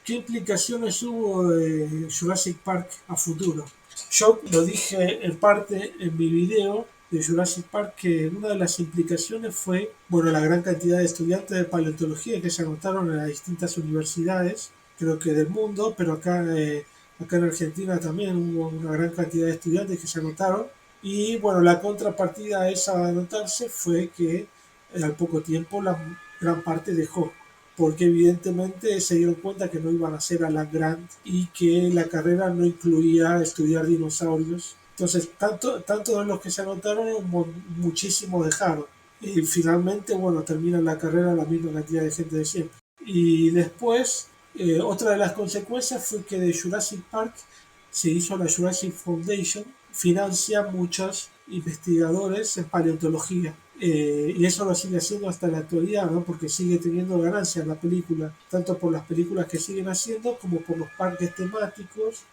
¿qué implicaciones hubo de Jurassic Park a futuro? Yo lo dije en parte en mi video de Jurassic Park que una de las implicaciones fue, bueno, la gran cantidad de estudiantes de paleontología que se anotaron en las distintas universidades, creo que del mundo, pero acá en Argentina también hubo una gran cantidad de estudiantes que se anotaron. Y bueno, la contrapartida a esa anotarse fue que al poco tiempo la gran parte dejó, porque evidentemente se dieron cuenta que no iban a ser Alan Grant y que la carrera no incluía estudiar dinosaurios. Entonces, tanto de los que se anotaron, muchísimos dejaron. Y finalmente, bueno, termina la carrera la misma cantidad de gente de siempre. Y después, otra de las consecuencias fue que de Jurassic Park se hizo la Jurassic Foundation, financia muchos investigadores en paleontología. Y eso lo sigue haciendo hasta la actualidad, ¿no? Porque sigue teniendo ganancias la película, tanto por las películas que siguen haciendo como por los parques temáticos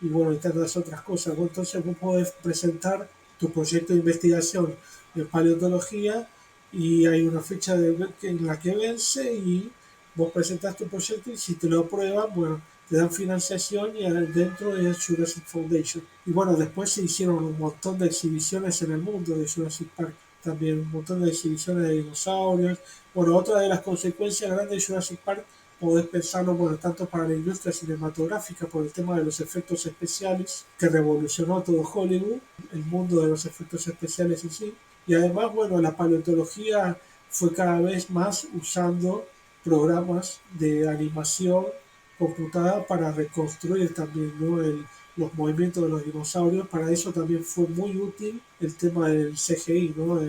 y bueno, y tantas otras cosas. Vos, entonces vos podés presentar tu proyecto de investigación en paleontología y hay una fecha en la que vence y vos presentás tu proyecto y si te lo aprueban, bueno, te dan financiación y dentro es Jurassic Foundation. Y bueno, después se hicieron un montón de exhibiciones en el mundo de Jurassic Park, también un montón de exhibiciones de dinosaurios. Bueno, otra de las consecuencias grandes de Jurassic Park, podés pensarlo, bueno, tanto para la industria cinematográfica por el tema de los efectos especiales, que revolucionó todo Hollywood, el mundo de los efectos especiales en sí, y además, bueno, la paleontología fue cada vez más usando programas de animación computada para reconstruir también, ¿no? Los movimientos de los dinosaurios. Para eso también fue muy útil el tema del CGI, ¿no?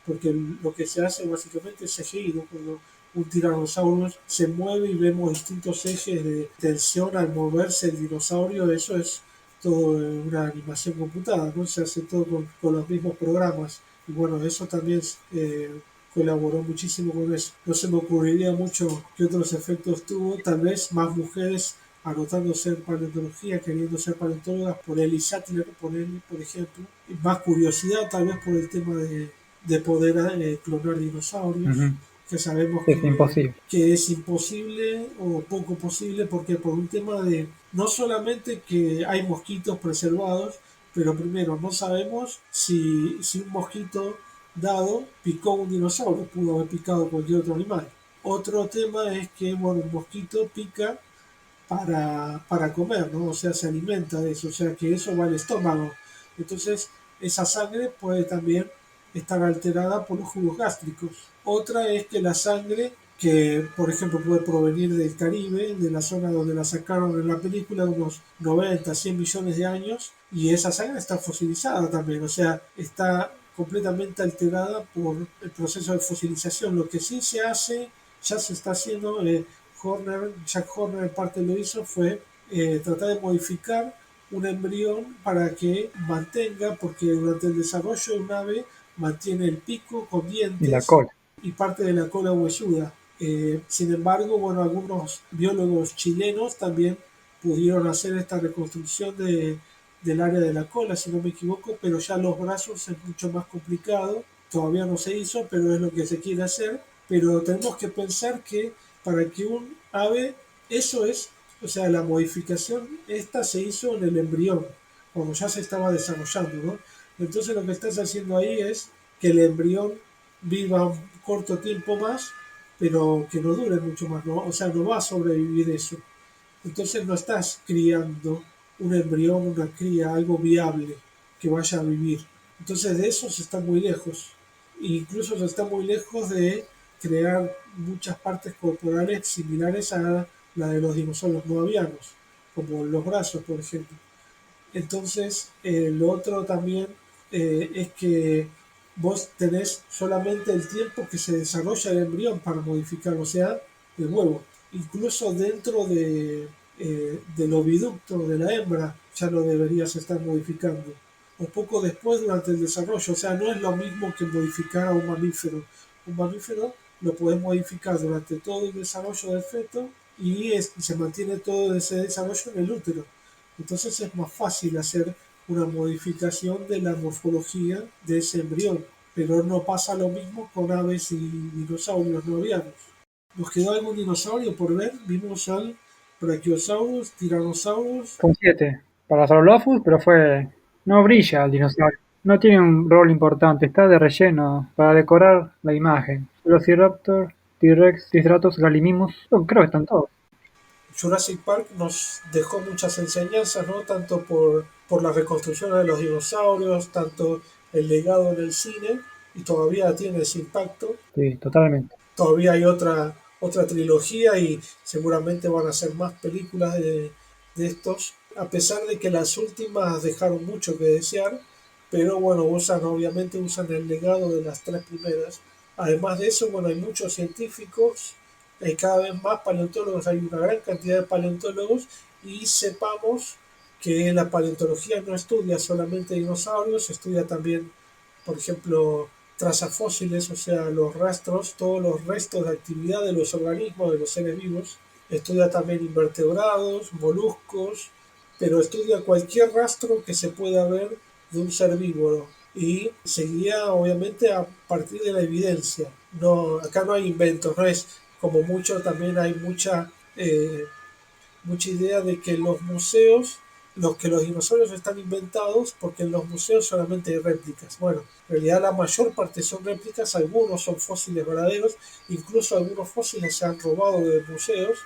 Porque lo que se hace básicamente es CGI, ¿no? Cuando un tiranosaurio se mueve y vemos distintos ejes de tensión al moverse el dinosaurio, eso es todo una animación computada, ¿no? Se hace todo con los mismos programas. Y bueno, eso también colaboró muchísimo con eso. No se me ocurriría mucho qué otros efectos tuvo, tal vez más mujeres anotándose en paleontología, queriendo ser paleontólogas, por Ellie Sattler, por ejemplo, y más curiosidad tal vez por el tema de poder clonar dinosaurios, Ujú. que sabemos Es imposible. que es imposible o poco posible, porque por un tema de no solamente que hay mosquitos preservados, pero primero no sabemos si un mosquito dado picó un dinosaurio, pudo haber picado cualquier otro animal. Otro tema es que, bueno, un mosquito pica para comer, ¿no? O sea, se alimenta de eso, o sea, que eso va al estómago. Entonces, esa sangre puede también estar alterada por los jugos gástricos. Otra es que la sangre, que por ejemplo puede provenir del Caribe, de la zona donde la sacaron en la película, unos 90, 100 millones de años, y esa sangre está fosilizada también, o sea, está completamente alterada por el proceso de fosilización. Lo que sí se hace, ya se está haciendo, Jack Horner en parte lo hizo, fue tratar de modificar un embrión para que mantenga, porque durante el desarrollo de un ave mantiene el pico con Y la dientes cola. y parte de la cola huesuda. Sin embargo, bueno, algunos biólogos chilenos también pudieron hacer esta reconstrucción del área de la cola, si no me equivoco, pero ya los brazos es mucho más complicado. Todavía no se hizo, pero es lo que se quiere hacer. Pero tenemos que pensar que para que un ave, eso es, o sea, la modificación, esta se hizo en el embrión, cuando ya se estaba desarrollando, ¿no? Entonces lo que estás haciendo ahí es que el embrión viva un corto tiempo más, pero que no dure mucho más, ¿no? O sea, no va a sobrevivir eso. Entonces no estás criando un embrión, una cría, algo viable que vaya a vivir. Entonces de eso se está muy lejos. E incluso se está muy lejos de crear muchas partes corporales similares a la de los dinosaurios no avianos, como los brazos, por ejemplo. Entonces, lo otro también es que vos tenés solamente el tiempo que se desarrolla el embrión para modificarlo, o sea, el huevo. Incluso dentro del oviducto de la hembra ya lo deberías estar modificando. O poco después durante el desarrollo, o sea, no es lo mismo que modificar a un mamífero. Un mamífero lo podés modificar durante todo el desarrollo del feto y se mantiene todo ese desarrollo en el útero. Entonces es más fácil hacer una modificación de la morfología de ese embrión, pero no pasa lo mismo con aves y dinosaurios no avianos. ¿Nos quedó algún dinosaurio por ver? Vimos al Brachiosaurus, Tyrannosaurus. Fue un 7 para Saurolophus, pero no brilla el dinosaurio. No tiene un rol importante, está de relleno para decorar la imagen. Velociraptor, T-Rex, Triceratops, Gallimimus, creo que están todos. Jurassic Park nos dejó muchas enseñanzas, ¿no? Tanto por la reconstrucción de los dinosaurios, tanto el legado en el cine, y todavía tiene ese impacto. Sí, totalmente. Todavía hay otra trilogía y seguramente van a ser más películas de estos, a pesar de que las últimas dejaron mucho que desear, pero bueno, obviamente usan el legado de las tres primeras. Además de eso, bueno, hay muchos científicos, hay cada vez más paleontólogos, hay una gran cantidad de paleontólogos y sepamos que la paleontología no estudia solamente dinosaurios, estudia también, por ejemplo, trazas fósiles, o sea, los rastros, todos los restos de actividad de los organismos, de los seres vivos. Estudia también invertebrados, moluscos, pero estudia cualquier rastro que se pueda ver de un ser vivo y se guía obviamente a partir de la evidencia. No, acá no hay inventos, no es como mucho, también hay mucha idea de que los museos, los dinosaurios están inventados porque en los museos solamente hay réplicas. Bueno, en realidad la mayor parte son réplicas, algunos son fósiles verdaderos, incluso algunos fósiles se han robado de museos,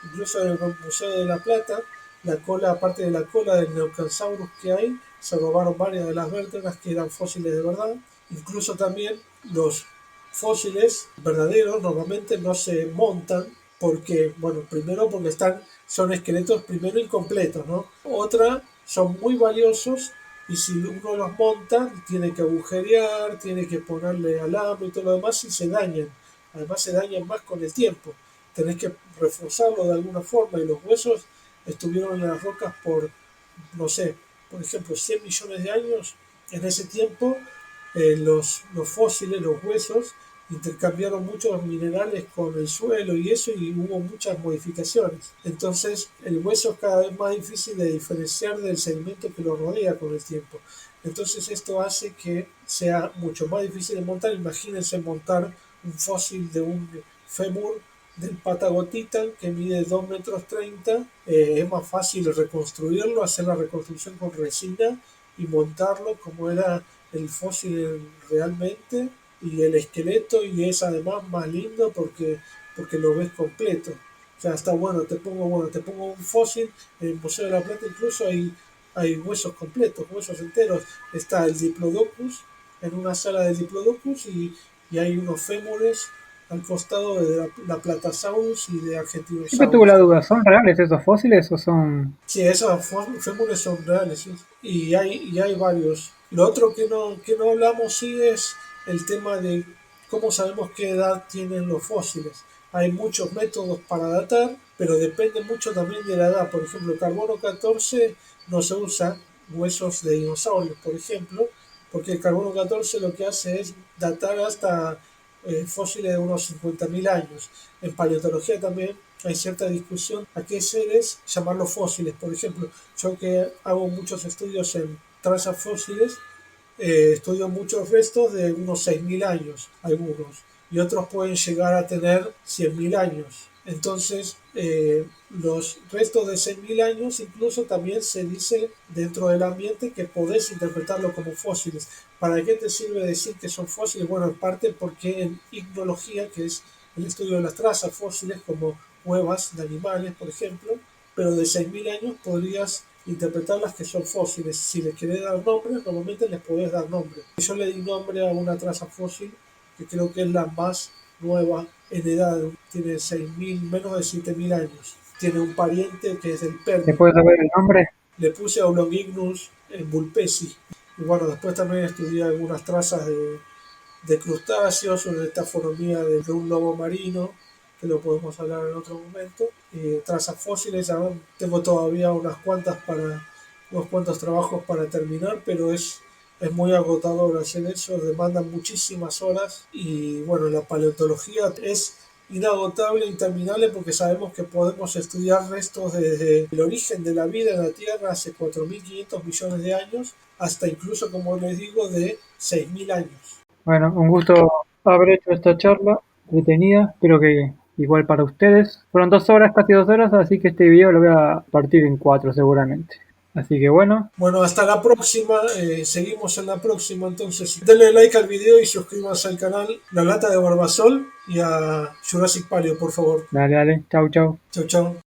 incluso en el Museo de la Plata, la cola, aparte de la cola del Neocansaurus que hay, se robaron varias de las vértebras que eran fósiles de verdad. Incluso también los fósiles verdaderos normalmente no se montan porque, bueno, primero porque son esqueletos primero incompletos, ¿no? Otra, son muy valiosos y si uno los monta, tiene que agujerear, tiene que ponerle alambre y todo lo demás y se dañan. Además se dañan más con el tiempo. Tenés que reforzarlo de alguna forma y los huesos estuvieron en las rocas por, no sé, por ejemplo, 100 millones de años. En ese tiempo, los fósiles, los huesos, intercambiaron muchos minerales con el suelo y eso, y hubo muchas modificaciones. Entonces, el hueso es cada vez más difícil de diferenciar del sedimento que lo rodea con el tiempo. Entonces, esto hace que sea mucho más difícil de montar. Imagínense montar un fósil de un fémur del Patagotitan que mide 2 metros 30, es más fácil reconstruirlo, hacer la reconstrucción con resina y montarlo como era el fósil realmente y el esqueleto, y es además más lindo porque lo ves completo. O sea, está bueno, te pongo un fósil, en el Museo de la Plata incluso hay huesos completos, huesos enteros. Está el Diplodocus, en una sala del Diplodocus, y hay unos fémures al costado de la Platasaurus y de Siempre tuve Argentinosaurus la también. duda, ¿son reales esos fósiles o son...? Sí, esos fémures son reales, ¿sí? Y hay varios. Lo otro que no hablamos sí es el tema de cómo sabemos qué edad tienen los fósiles. Hay muchos métodos para datar, pero depende mucho también de la edad. Por ejemplo, el carbono 14 no se usa huesos de dinosaurios, por ejemplo, porque el carbono 14 lo que hace es datar hasta fósiles de unos 50.000 años. En paleontología también hay cierta discusión a qué seres llamarlos fósiles. Por ejemplo, yo que hago muchos estudios en trazas fósiles, estudio muchos restos de unos 6.000 años, algunos, y otros pueden llegar a tener 100.000 años. Entonces, los restos de 6.000 años incluso también se dice dentro del ambiente que podés interpretarlo como fósiles. ¿Para qué te sirve decir que son fósiles? Bueno, en parte porque en ignología, que es el estudio de las trazas fósiles como huevas de animales, por ejemplo, pero de 6.000 años podrías interpretarlas que son fósiles. Si les querés dar nombre, normalmente les podés dar nombre. Yo le di nombre a una traza fósil que creo que es la más nueva en edad, tiene 6.000, menos de 7.000 años. Tiene un pariente que es el ¿Se perno. puede saber el nombre? Le puse Aulongignus vulpesi. Y bueno, después también estudié algunas trazas de crustáceos o de tafonomía de un lobo marino, que lo podemos hablar en otro momento. Trazas fósiles, ya tengo todavía unos cuantos trabajos para terminar, pero es muy agotador hacer eso, demanda muchísimas horas y bueno, la paleontología es inagotable, interminable, porque sabemos que podemos estudiar restos desde el origen de la vida en la Tierra hace 4.500 millones de años hasta incluso, como les digo, de 6.000 años. Bueno, un gusto haber hecho esta charla entretenida. Espero que igual para ustedes. Fueron 2 horas, casi 2 horas, así que este video lo voy a partir en 4 seguramente. Así que bueno, Bueno, hasta la próxima. Seguimos en la próxima. Entonces, denle like al video y suscríbanse al canal La Lata de Barbasol y a Jurassic Paleo, por favor. dale, dale, chau, chau. Chao, chao.